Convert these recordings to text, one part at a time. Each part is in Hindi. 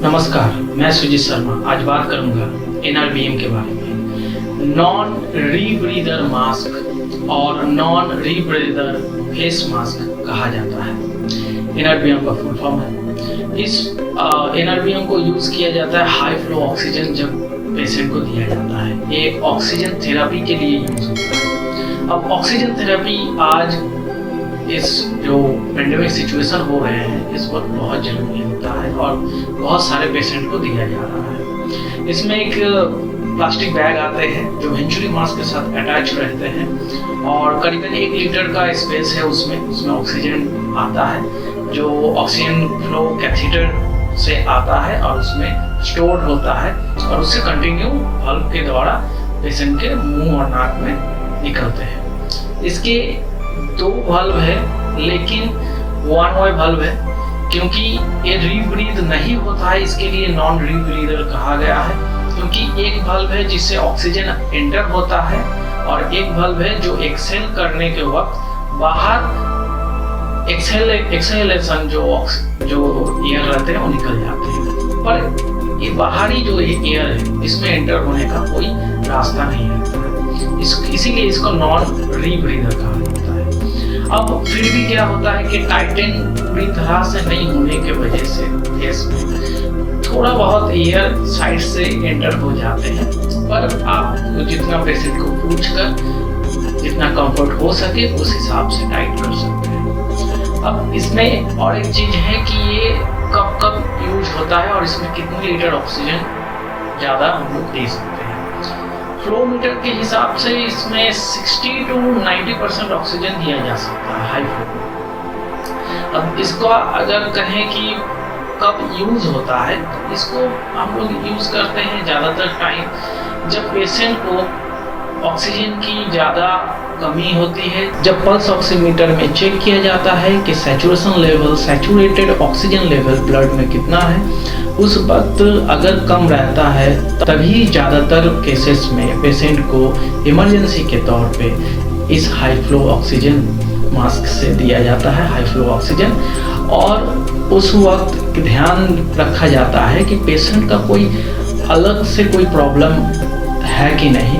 नमस्कार, मैं सुजीत शर्मा। आज बात करूंगा NRBM के बारे में। नॉन रीब्रीदर मास्क और नॉन रीब्रीदर फेस मास्क कहा जाता है। NRBM का फुल फॉर्म है। इस NRBM को यूज किया जाता है हाई फ्लो ऑक्सीजन जब पेशेंट को दिया जाता है। ये एक ऑक्सीजन थेरेपी के लिए यूज होता है। अब ऑक्सीजन थेरेपी आज इस जो पेंडेमिक सिचुएशन हो रहे हैं इस वक्त बहुत जरूरी होता है और बहुत सारे पेशेंट को दिया जा रहा है। इसमें एक प्लास्टिक बैग आते हैं जो वेंचुरी मास्क के साथ अटैच रहते हैं और करीबन 1 लीटर का स्पेस है उसमें ऑक्सीजन आता है जो ऑक्सीजन फ्लो कैथेटर से आता है और उसमें स्टोर होता है और उससे कंटिन्यू वाल्व के द्वारा पेशेंट के मुंह और नाक में निकलते हैं। इसके 2 वाल्व है लेकिन 1 वे वाल्व है क्योंकि ये रीब्रीद नहीं होता है, इसके लिए नॉन रीब्रीदर कहा गया है। क्योंकि एक वाल्व है जिससे ऑक्सीजन एंटर होता है और एक वाल्व है जो एक्सहेल करने के वक्त बाहर एक्सहेलेशन जो एयर रहते हैं वो निकल जाते हैं, पर ये बाहरी जो एयर है इसमें एंटर होने का कोई रास्ता नहीं रहता है, इसीलिए इसको नॉन रीब्रीदर कहा जाता है। अब फिर भी क्या होता है कि टाइटन पूरी तरह से नहीं होने के वजह से फेस में थोड़ा बहुत एयर साइड से एंटर हो जाते हैं, पर आप जितना पेशेंट को पूछकर जितना कंफर्ट हो सके उस हिसाब से टाइट कर सकते हैं। अब इसमें और एक चीज है कि ये कब यूज होता है और इसमें कितने लीटर ऑक्सीजन ज़्यादा हम लोग दे सकते हैं। फ्लो मीटर के हिसाब से इसमें 60 to 90% ऑक्सीजन दिया जा सकता है हाई फ्लो। अब इसको अगर कहें कि कब यूज होता है तो इसको हम लोग यूज करते हैं ज़्यादातर टाइम जब पेशेंट को ऑक्सीजन की ज़्यादा कमी होती है। जब पल्स ऑक्सीमीटर में चेक किया जाता है कि सैचुरेटेड ऑक्सीजन लेवल ब्लड में कितना है, उस वक्त अगर कम रहता है तभी ज़्यादातर केसेस में पेशेंट को इमरजेंसी के तौर पे इस हाई फ्लो ऑक्सीजन मास्क से दिया जाता है हाई फ्लो ऑक्सीजन। और उस वक्त ध्यान रखा जाता है कि पेशेंट का कोई अलग से कोई प्रॉब्लम है कि नहीं।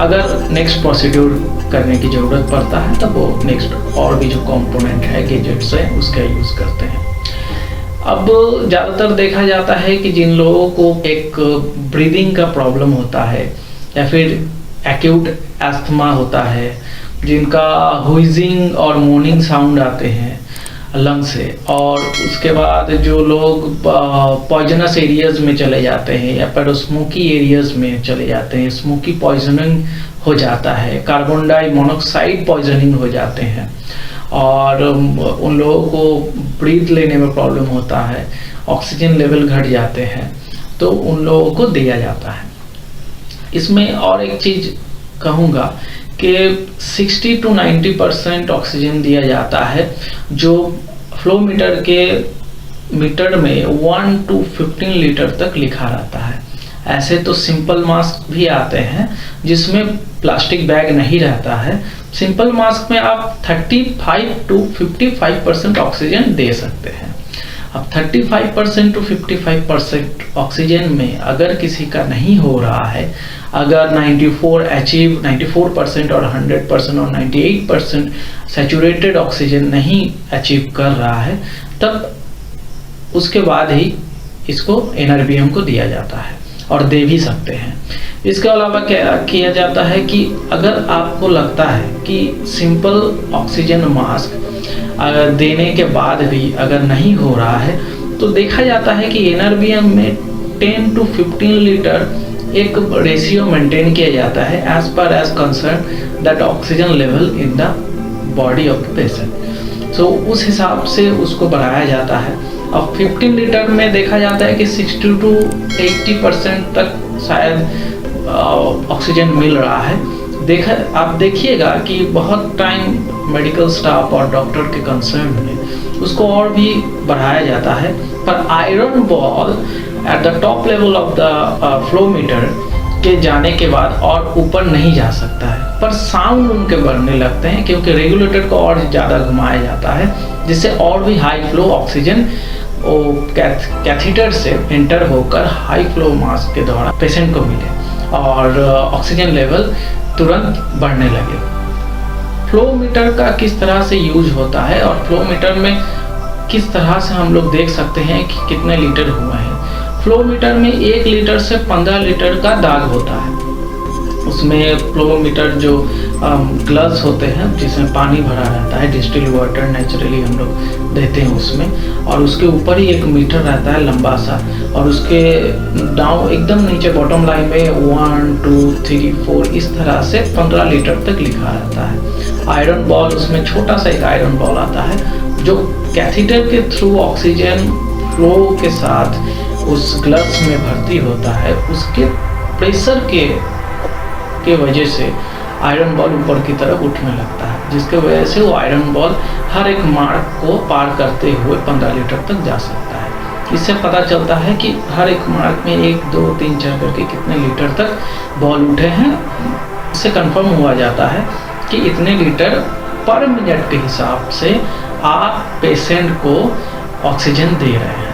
अगर नेक्स्ट प्रोसीड्यूर करने की ज़रूरत पड़ता है तब वो नेक्स्ट और भी जो कंपोनेंट है गैजेट्स है उसका यूज़ करते हैं। अब ज़्यादातर देखा जाता है कि जिन लोगों को एक ब्रीदिंग का प्रॉब्लम होता है या फिर एक्यूट एस्थमा होता है, जिनका हुइजिंग और मोर्निंग साउंड आते हैं लंग से, और उसके बाद जो लोग पॉइजनस एरियाज में चले जाते हैं या फिर स्मोकी एरियाज में चले जाते हैं, स्मोकी पॉइजनिंग हो जाता है, कार्बन डाई मोनोक्साइड पॉइजनिंग हो जाते हैं और उन लोगों को ब्रीथ लेने में प्रॉब्लम होता है, ऑक्सीजन लेवल घट जाते हैं, तो उन लोगों को दिया जाता है। इसमें और एक चीज़ कहूँगा कि 60 to 90% ऑक्सीजन दिया जाता है जो फ्लो मीटर के मीटर में 1 to 15 लीटर तक लिखा रहता है। ऐसे तो सिंपल मास्क भी आते हैं जिसमें प्लास्टिक बैग नहीं रहता है। सिंपल मास्क में आप 35 to 55% ऑक्सीजन दे सकते हैं। अब 35% to 55% ऑक्सीजन में अगर किसी का नहीं हो रहा है, अगर 94% और 100% और 98% सैचुरेटेड ऑक्सीजन नहीं अचीव कर रहा है, तब उसके बाद ही इसको NRBM को दिया जाता है और दे भी सकते हैं। इसके अलावा क्या किया जाता है कि अगर आपको लगता है कि सिंपल ऑक्सीजन मास्क अगर देने के बाद भी अगर नहीं हो रहा है तो देखा जाता है कि NRBM में 10 to 15 लीटर एक रेशियो मेंटेन किया जाता है as per as concern that oxygen level in the body of the patient. So उस हिसाब से उसको बढ़ाया जाता है। अब 15 लीटर में देखा जाता है कि 60 to 80% तक शायद ऑक्सीजन मिल रहा है। आप देखिएगा कि बहुत टाइम मेडिकल स्टाफ और डॉक्टर के कंसर्न में उसको और भी बढ़ाया जाता है, पर iron ball at the top level of the flow meter के जाने के बाद और ऊपर नहीं जा सकता है, पर साउंड उनके बढ़ने लगते हैं क्योंकि रेगुलेटर को और ज़्यादा घुमाया जाता है जिससे और भी हाई फ्लो ऑक्सीजन वो कैथीटर से एंटर होकर हाई फ्लो मास्क के द्वारा पेशेंट को मिले और ऑक्सीजन लेवल तुरंत बढ़ने लगे। फ्लो मीटर का किस तरह से यूज होता है और फ्लो मीटर में किस तरह से हम लोग देख सकते हैं कि कितने लीटर हुआ है। फ्लो मीटर में 1 लीटर से 15 लीटर का दाग होता है। उसमें फ्लो मीटर जो ग्लव्स होते हैं जिसमें पानी भरा रहता है, डिस्टिल वाटर नेचुरली हम लोग देते हैं उसमें, और उसके ऊपर ही एक मीटर रहता है लंबा सा, और उसके डाउन एकदम नीचे बॉटम लाइन में 1 2 3 4 इस तरह से 15 लीटर तक लिखा रहता है। आयरन बॉल, उसमें छोटा सा एक आयरन बॉल आता है जो कैथीटर के थ्रू ऑक्सीजन फ्लो के साथ उस ग्लव्स में भर्ती होता है। उसके प्रेशर के वजह से आयरन बॉल ऊपर की तरफ उठने लगता है, जिसके वजह से वो आयरन बॉल हर एक मार्क को पार करते हुए 15 लीटर तक जा सकता है। इससे पता चलता है कि हर एक मार्क में 1 2 3 4 करके कितने लीटर तक बॉल उठे हैं। इससे कंफर्म हुआ जाता है कि इतने लीटर पर मिनट के हिसाब से आप पेशेंट को ऑक्सीजन दे रहे हैं,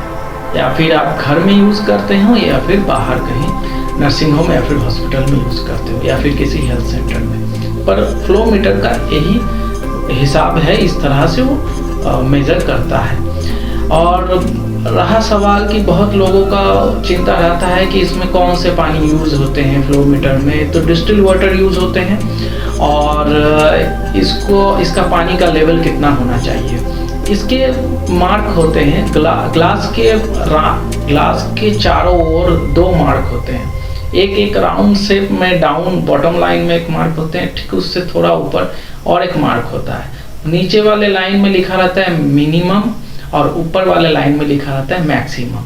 या फिर आप घर में यूज़ करते हो या फिर बाहर कहीं नर्सिंग होम या फिर हॉस्पिटल में यूज़ करते हो या फिर किसी हेल्थ सेंटर में। पर फ्लो मीटर का यही हिसाब है, इस तरह से वो मेज़र करता है। और रहा सवाल कि बहुत लोगों का चिंता रहता है कि इसमें कौन से पानी यूज़ होते हैं फ्लो मीटर में, तो डिस्टिल वाटर यूज़ होते हैं, और इसका पानी का लेवल कितना होना चाहिए। इसके मार्क होते हैं, ग्लास के चारों ओर 2 मार्क होते हैं। एक राउंड शेप में डाउन बॉटम लाइन में एक मार्क होते हैं, ठीक उससे थोड़ा ऊपर और एक मार्क होता है। नीचे वाले लाइन में लिखा रहता है मिनिमम और ऊपर वाले लाइन में लिखा रहता है maximum.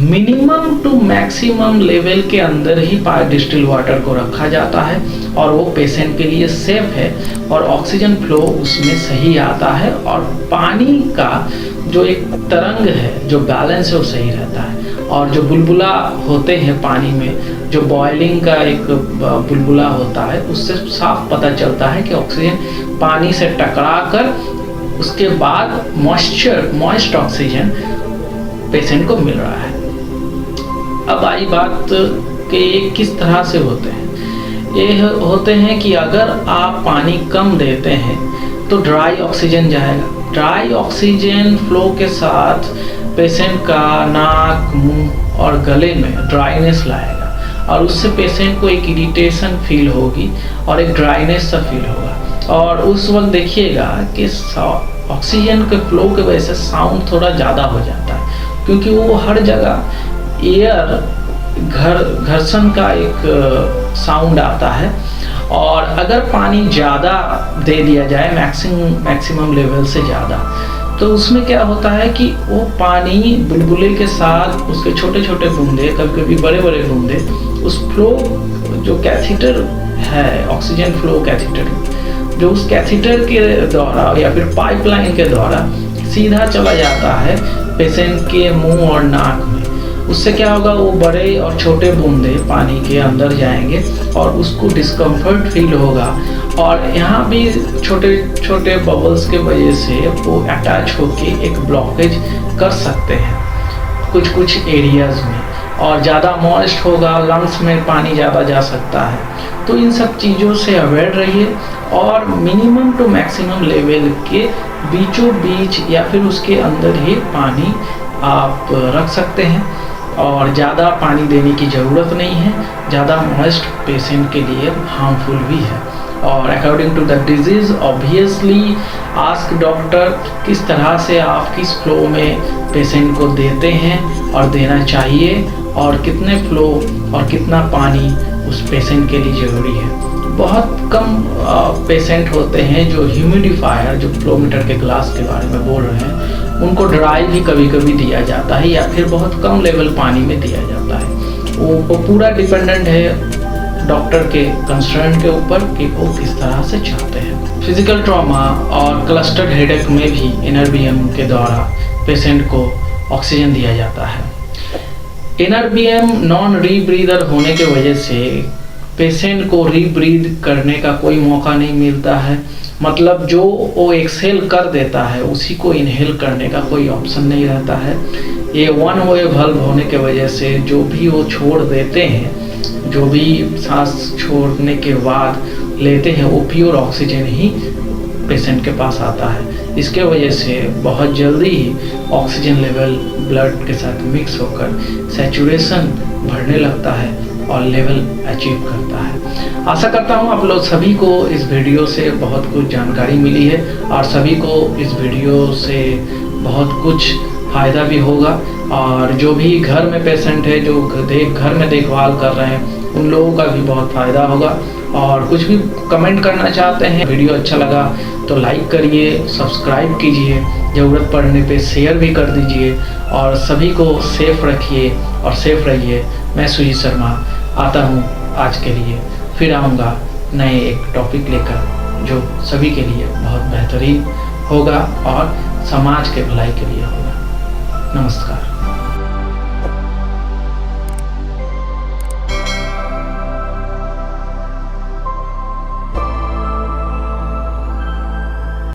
Minimum to maximum level के अंदर ही डिस्टिल वाटर को रखा जाता है और वो पेशेंट के लिए सेफ है और ऑक्सीजन फ्लो उसमें सही आता है, और पानी का जो एक तरंग है, जो बैलेंस है, वो सही रहता है। और जो बुलबुला होते हैं पानी में, जो बॉइलिंग का एक बुलबुला होता है, उससे साफ पता चलता है कि ऑक्सीजन पानी से टकरा कर उसके बाद मॉइस्ट ऑक्सीजन पेशेंट को मिल रहा है। अब आई बात कि ये किस तरह से होते हैं। ये होते हैं कि अगर आप पानी कम देते हैं तो ड्राई ऑक्सीजन जाएगा। ड्राई ऑक्सीजन फ्लो के साथ पेशेंट का नाक, मुंह और गले में ड्राइनेस लाएगा और उससे पेशेंट को एक इरिटेशन फील होगी और एक ड्राइनेस सा फील होगा। और उस वक्त देखिएगा कि ऑक्सीजन के फ्लो की वजह से साउंड थोड़ा ज़्यादा हो जाता है, क्योंकि वो हर जगह एयर घर्षण का एक साउंड आता है। और अगर पानी ज़्यादा दे दिया जाए मैक्सिमम लेवल से ज़्यादा, तो उसमें क्या होता है कि वो पानी बुलबुले के साथ उसके छोटे छोटे बूंदे, कभी कभी बड़े बड़े बूंदे, उस फ्लो जो कैथीटर है, ऑक्सीजन फ्लो कैथीटर, जो उस कैथीटर के द्वारा या फिर पाइपलाइन के द्वारा सीधा चला जाता है पेशेंट के मुंह और नाक में। उससे क्या होगा, वो बड़े और छोटे बूंदे पानी के अंदर जाएंगे और उसको डिस्कम्फर्ट फील होगा, और यहाँ भी छोटे छोटे बबल्स के वजह से वो अटैच होके एक ब्लॉकेज कर सकते हैं कुछ एरियाज में, और ज़्यादा मॉइस्ट होगा, लंग्स में पानी ज़्यादा जा सकता है। तो इन सब चीज़ों से अवेयर रहिए और मिनिमम टू मैक्सिमम लेवल के बीचों बीच या फिर उसके अंदर ही पानी आप रख सकते हैं, और ज़्यादा पानी देने की ज़रूरत नहीं है। ज़्यादा मॉइस्ट पेशेंट के लिए हार्मफुल भी है। और according to the disease obviously ask doctor किस तरह से आप किस फ्लो में पेशेंट को देते हैं और देना चाहिए, और कितने फ्लो और कितना पानी उस पेशेंट के लिए ज़रूरी है। बहुत कम पेशेंट होते हैं जो ह्यूमिडिफायर, जो फ्लो मीटर के ग्लास के बारे में बोल रहे हैं, उनको ड्राई भी कभी कभी दिया जाता है या फिर बहुत कम लेवल पानी में दिया जाता है। वो पूरा डिपेंडेंट है डॉक्टर के कंसर्न के ऊपर कि वो किस तरह से चाहते हैं। फिजिकल ट्रॉमा और क्लस्टर्ड हेडेक में भी NRBM के द्वारा पेशेंट को ऑक्सीजन दिया जाता है। NRBM नॉन रीब्रीदर होने के वजह से पेशेंट को रीब्रीद करने का कोई मौका नहीं मिलता है, मतलब जो वो एक्सहेल कर देता है उसी को इनहेल करने का कोई ऑप्शन नहीं रहता है। ये वन वे बल्ब होने के वजह से जो भी वो छोड़ देते हैं, जो भी सांस छोड़ने के बाद लेते हैं, वो प्योर ऑक्सीजन ही पेशेंट के पास आता है। इसके वजह से बहुत जल्दी ही ऑक्सीजन लेवल ब्लड के साथ मिक्स होकर सैचुरेशन बढ़ने लगता है और लेवल अचीव करता है। आशा करता हूँ आप लोग सभी को इस वीडियो से बहुत कुछ जानकारी मिली है और सभी को इस वीडियो से बहुत कुछ फ़ायदा भी होगा। और जो भी घर में पेशेंट है, जो घर में देखभाल कर रहे हैं, उन लोगों का भी बहुत फ़ायदा होगा। और कुछ भी कमेंट करना चाहते हैं, वीडियो अच्छा लगा तो लाइक करिए, सब्सक्राइब कीजिए, ज़रूरत पड़ने पे शेयर भी कर दीजिए और सभी को सेफ रखिए और सेफ रहिए। मैं सुजीत शर्मा आता हूँ आज के लिए, फिर आऊँगा नए एक टॉपिक लेकर जो सभी के लिए बहुत बेहतरीन होगा और समाज के भलाई के लिए होगा। नमस्कार।